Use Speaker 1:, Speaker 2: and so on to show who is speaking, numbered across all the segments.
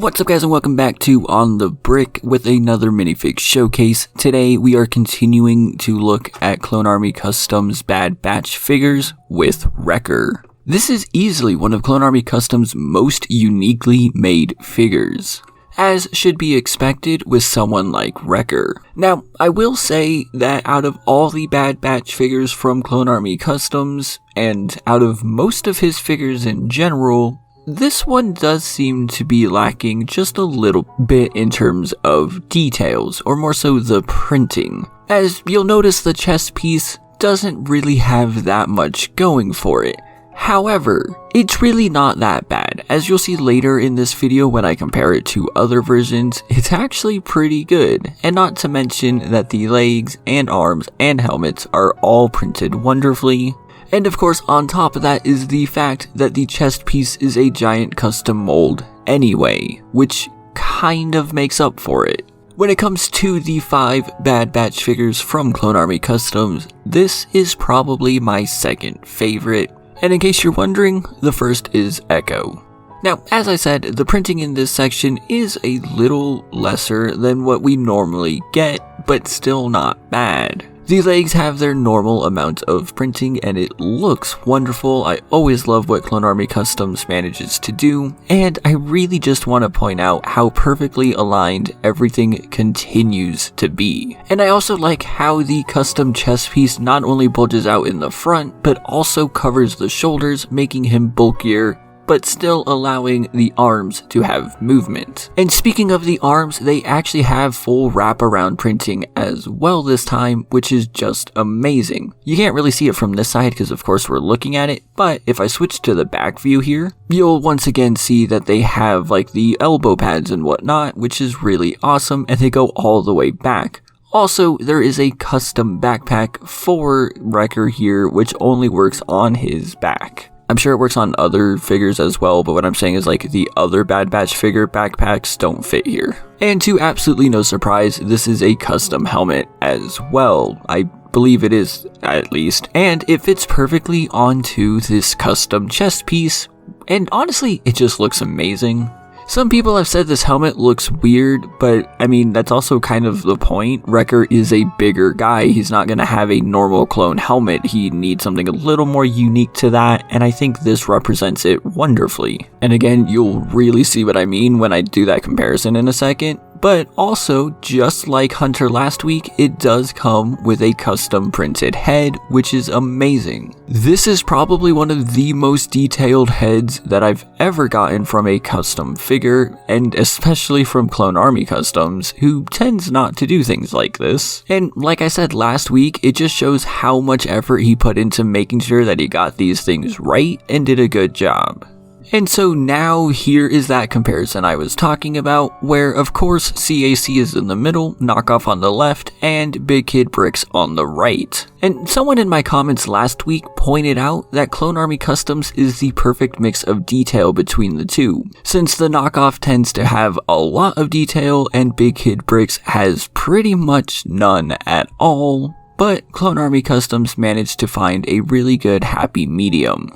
Speaker 1: What's up guys and welcome back to On the Brick with another minifig showcase. Today we are continuing to look at Clone Army Customs Bad Batch figures with Wrecker. This is easily one of Clone Army Customs' most uniquely made figures, as should be expected with someone like Wrecker. Now, I will say that out of all the Bad Batch figures from Clone Army Customs, and out of most of his figures in general, this one does seem to be lacking just a little bit in terms of details, or more so the printing. As you'll notice, the chest piece doesn't really have that much going for it. However, it's really not that bad. As you'll see later in this video when I compare it to other versions, it's actually pretty good. And not to mention that the legs and arms and helmets are all printed wonderfully. And of course, on top of that is the fact that the chest piece is a giant custom mold anyway, which kind of makes up for it. When it comes to the 5 Bad Batch figures from Clone Army Customs, this is probably my second favorite. And in case you're wondering, the first is Echo. Now, as I said, the printing in this section is a little lesser than what we normally get, but still not bad. The legs have their normal amount of printing and it looks wonderful. I always love what Clone Army Customs manages to do, and I really just want to point out how perfectly aligned everything continues to be. And I also like how the custom chest piece not only bulges out in the front, but also covers the shoulders, making him bulkier, but still allowing the arms to have movement. And speaking of the arms, they actually have full wraparound printing as well this time, which is just amazing. You can't really see it from this side because of course we're looking at it, but if I switch to the back view here, you'll once again see that they have like the elbow pads and whatnot, which is really awesome, and they go all the way back. Also, there is a custom backpack for Wrecker here, which only works on his back. I'm sure it works on other figures as well, but what I'm saying is like the other Bad Batch figure backpacks don't fit here. And to absolutely no surprise, this is a custom helmet as well. I believe it is, at least. And it fits perfectly onto this custom chest piece, and honestly, it just looks amazing. Some people have said this helmet looks weird, but I mean, that's also kind of the point. Wrecker is a bigger guy. He's not going to have a normal clone helmet. He needs something a little more unique to that, and I think this represents it wonderfully. And again, you'll really see what I mean when I do that comparison in a second. But also, just like Hunter last week, it does come with a custom printed head, which is amazing. This is probably one of the most detailed heads that I've ever gotten from a custom figure, and especially from Clone Army Customs, who tends not to do things like this. And like I said last week, it just shows how much effort he put into making sure that he got these things right and did a good job. And so now here is that comparison I was talking about, where of course CAC is in the middle, Knockoff on the left, and Big Kid Bricks on the right. And someone in my comments last week pointed out that Clone Army Customs is the perfect mix of detail between the two, since the Knockoff tends to have a lot of detail and Big Kid Bricks has pretty much none at all, but Clone Army Customs managed to find a really good happy medium.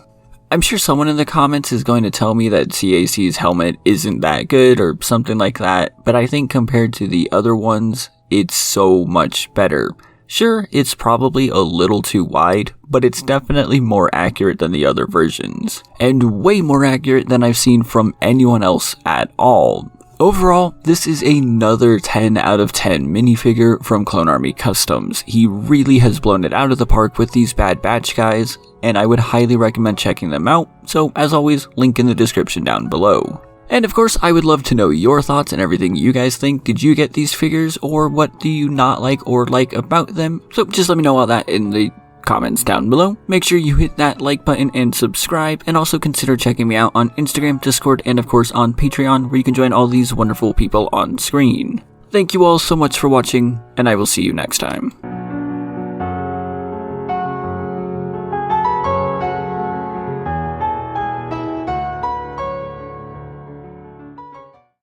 Speaker 1: I'm sure someone in the comments is going to tell me that CAC's helmet isn't that good or something like that, but I think compared to the other ones, it's so much better. Sure, it's probably a little too wide, but it's definitely more accurate than the other versions, and way more accurate than I've seen from anyone else at all. Overall, this is another 10 out of 10 minifigure from Clone Army Customs. He really has blown it out of the park with these Bad Batch guys, and I would highly recommend checking them out, so as always, link in the description down below. And of course, I would love to know your thoughts and everything you guys think. Did you get these figures, or what do you not like or like about them? So just let me know all that in the comments down below. Make sure you hit that like button and subscribe, and also consider checking me out on Instagram, Discord, and of course on Patreon, where you can join all these wonderful people on screen. Thank you all so much for watching, and I will see you next time.